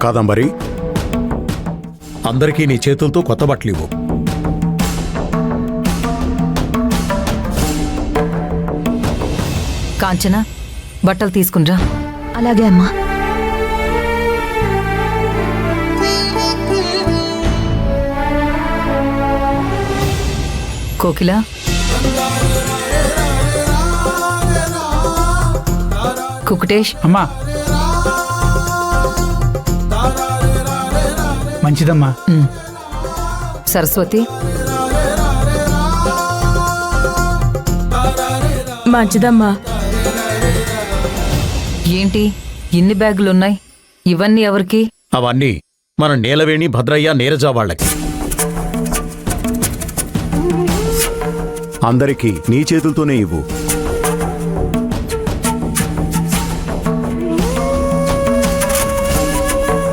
కాదంబరి, అందరికీ నీ చేతులతో కొత్త బట్టలు ఇవ్వు. కాంచన, బట్టలు తీసుకునిరా. అలాగే అమ్మా. కోకిల, కుకుటేష్, అమ్మా. మంచిదమ్మా. సరస్వతి, మంచిదమ్మా. ఏంటి ఇన్ని బ్యాగులున్నాయి? ఇవన్నీ ఎవరికి? అవన్నీ మన నీలవేణి, భద్రయ్య, నీరజ వాళ్ళకి. అందరికీ నీ చేతులతోనే ఇవ్వు.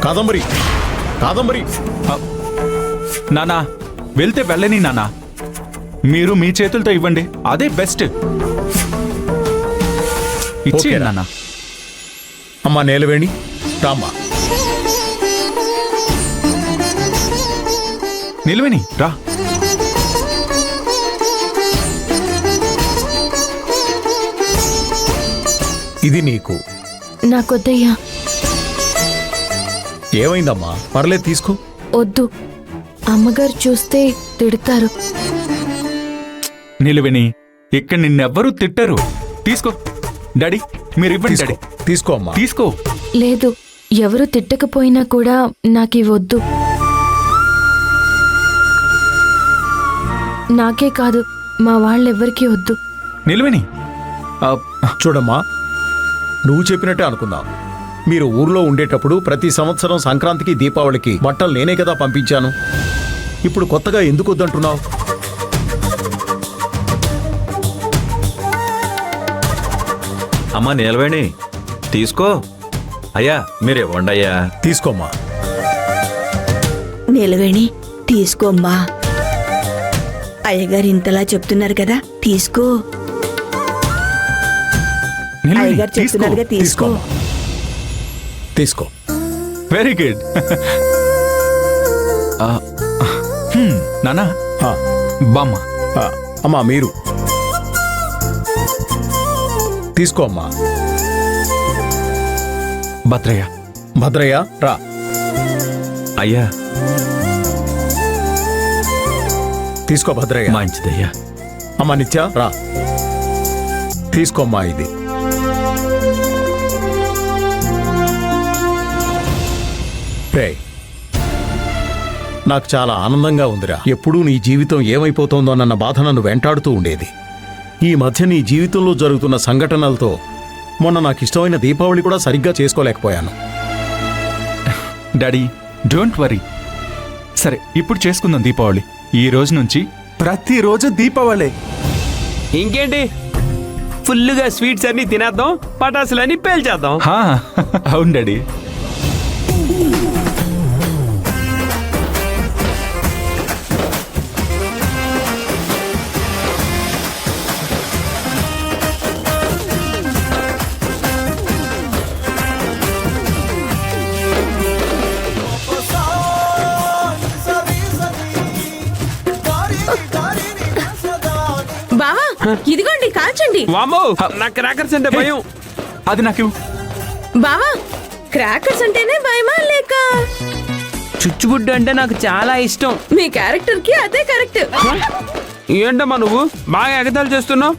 కాదంబరి, కాదంబరి. నానా, వెళ్తే వెళ్ళని నానా. మీరు మీ చేతులతో ఇవ్వండి, అదే బెస్ట్. ఇచ్చే ఓకేనా? నానా. అమ్మా నీలవేణి, రామ్మా. నిలవేణి రా. ఇది నీకు. నాకొద్దయ్యా. ఏమైందమ్మా? పర్లేదు, తీసుకో. వద్దు, అమ్మగారు చూస్తే తిడతారు. నిలవేణి, ఇక్కడ నిన్నెవ్వరూ తిట్టరు. తీసుకో డాడీ, మీరు ఇవ్వండి తీసుకో, డాడీ. తీసుకో అమ్మా. తీసుకో. లేదు, ఎవరు తిట్టకపోయినా కూడా నాకివొద్దు. నాకే కాదు, మా వాళ్ళెవ్వరికీ వద్దు. నిలవేణి, చూడమ్మా, నువ్వు చెప్పినట్టే అనుకుందాం. మీరు ఊర్లో ఉండేటప్పుడు ప్రతి సంవత్సరం సంక్రాంతికి, దీపావళికి బట్టలు నేనే కదా పంపించాను. ఇప్పుడు కొత్తగా ఎందుకు వద్దంటున్నావు? అమ్మా నీలవేణి, తీసుకో. అయ్యా మీరు ఇవ్వండి అయ్యా. తీసుకోమ్మా. నిలవేణి, తీసుకోమ్మా. అయ్యగారు ఇంతలా చెప్తున్నారు కదా, తీసుకో. నిలవేణి, అయ్యగారు తీసుకో. చెప్తున్నారుగా, తీసుకో. తీసుకో. Very good. నానా, ఆ, బామ్మ. ఆ, అమ్మా మీరు తీసుకో అమ్మా. భద్రయ్య. భద్రయ్య రా. అయ్యా తీసుకో భద్రయ్య. మంచిదయ్యా. అమ్మా నిత్య రా. తీసుకోమ్మా ఇది. రే, నాకు చాలా ఆనందంగా ఉందిరా. ఎప్పుడూ నీ జీవితం ఏమైపోతోందోనన్న బాధ నన్ను వెంటాడుతూ ఉండేది. ఈ మధ్య నీ జీవితంలో జరుగుతున్న సంఘటనలతో మొన్న నాకు ఇష్టమైన దీపావళి కూడా సరిగ్గా చేసుకోలేకపోయాను. Daddy, don't worry. సరే, ఇప్పుడు చేసుకుందాం దీపావళి. ఈ రోజు నుంచి ప్రతిరోజు దీపావళి. ఇంకేంటి, ఫుల్లుగా స్వీట్స్ అన్ని తినేద్దాం, పటాసులన్నీ పేల్చేద్దాం. హా, అవును డాడీ. బావా, ఇదిగోండి కాల్చండి. వామ్మో, నా క్రాకర్స్ అంటే భయం. అది నాకు బావా, క్రాకర్స్ అంటేనే భయమా లేక చుచ్చుబుడ్డు అంటే నాకు చాలా ఇష్టం. మీ క్యారెక్టర్ కి అదే కరెక్ట్. ఏంటమ్మా నువ్వు బాగా ఎగతాలు చేస్తున్నావు?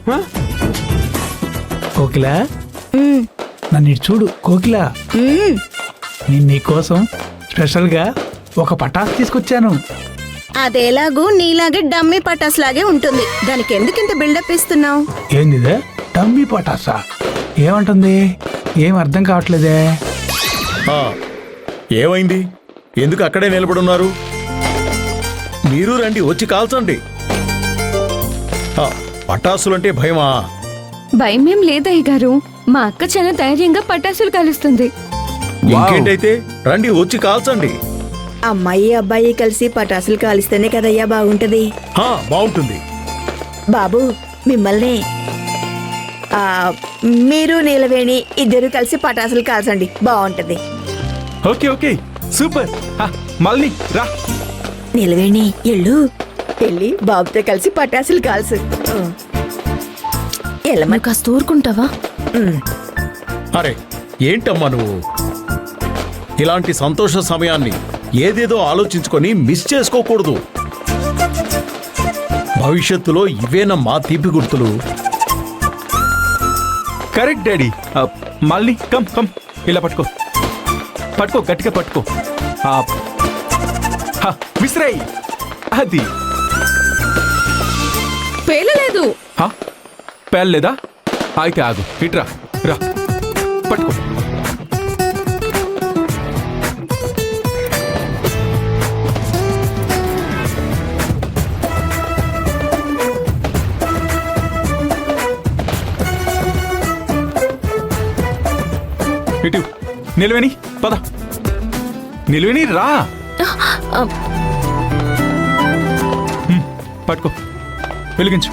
కోకిల, నన్ను ఇటు చూడు. కోకిల, నేను నీకోసం స్పెషల్గా ఒక పటాస్ తీసుకొచ్చాను. అదేలాగూ నీలాగే డమ్మీ పటాస్ లాగే ఉంటుంది. దానికి ఎందుకు ఇంత బిల్డప్ ఇస్తున్నావు? ఏందిదే డమ్మీ పటాసా? ఏమంటుంది? ఏం అర్థం కావట్లేదే. ఆ, ఏమైంది? ఎందుకు అక్కడే నిలబడున్నారు? మీరు రండి, వచ్చి కాల్చండి. ఆ, పటాసులంటే భయమా? భయమేం లేదయ్య గారు, మా అక్క చాలా ధైర్యంగా పటాసులు కాలుస్తుంది. ఇంకేంటైతే రండి, వచ్చి కాల్చండి. అమ్మాయి అబ్బాయి కలిసి పటాసులు కాలిస్తేనే కదయ్యా బాగుంటది. బాగుంటుంది. బాబు, మిమ్మల్ని మీరు నీలవేణి ఇద్దరు కలిసి పటాసులు కాల్చండి, బాగుంటది. ఓకే ఓకే, సూపర్ మళ్ళీ రా. నిలవేణి ఎళ్ళు వెళ్ళి బాబుతో కలిసి పటాసులు కాల్సు నువ్వు కాస్త ఊరుకుంటావా? అరే ఏంటమ్మా నువ్వు ఇలాంటి సంతోష సమయాన్ని ఏదేదో ఆలోచించుకొని మిస్ చేసుకోకూడదు. భవిష్యత్తులో ఇవేనమ్మా తీపి గుర్తులు. Correct daddy. మళ్ళీ కమ్ కమ్ ఇలా పట్టుకో పట్టుకో గట్టిగా పట్టుకో. విసిరాయి. అది పేలలేదు. పేర్లేదా? అయితే ఆగు. ఇట్రా రా పట్టుకో. ఇటు నిలవేని పద. నిలవేని రా. పట్టుకో వెలిగించు.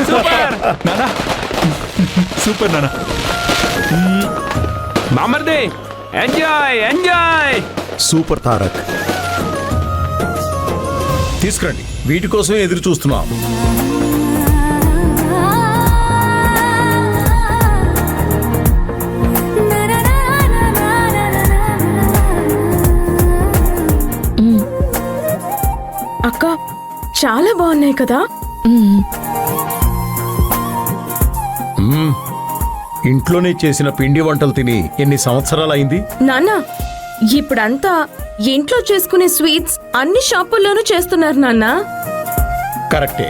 సూపర్ నానా సూపర్ నానా. మామర్దే ఎంజాయ్ ఎంజాయ్. సూపర్ తారక్. తీసుకురండి, వీటి కోసమే ఎదురు చూస్తున్నాం. అక్క చాలా బాగున్నాయి కదా. ఇంట్లోనే చేసిన పిండి వంటలు తిని ఎన్ని సంవత్సరాలైంది? నాన్న ఇప్పుడంతా ఇంట్లో చేసుకునే స్వీట్స్ అన్ని షాపుల్లోనూ చేస్తున్నారు నాన్న. కరెక్టే.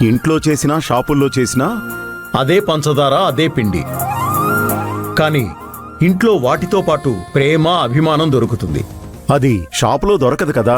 ఇంట్లో చేసినా షాపుల్లో చేసినా అదే పంచదార, అదే పిండి. కానీ ఇంట్లో వాటితో పాటు ప్రేమ, అభిమానం దొరుకుతుంది. అది షాపులో దొరకదు కదా.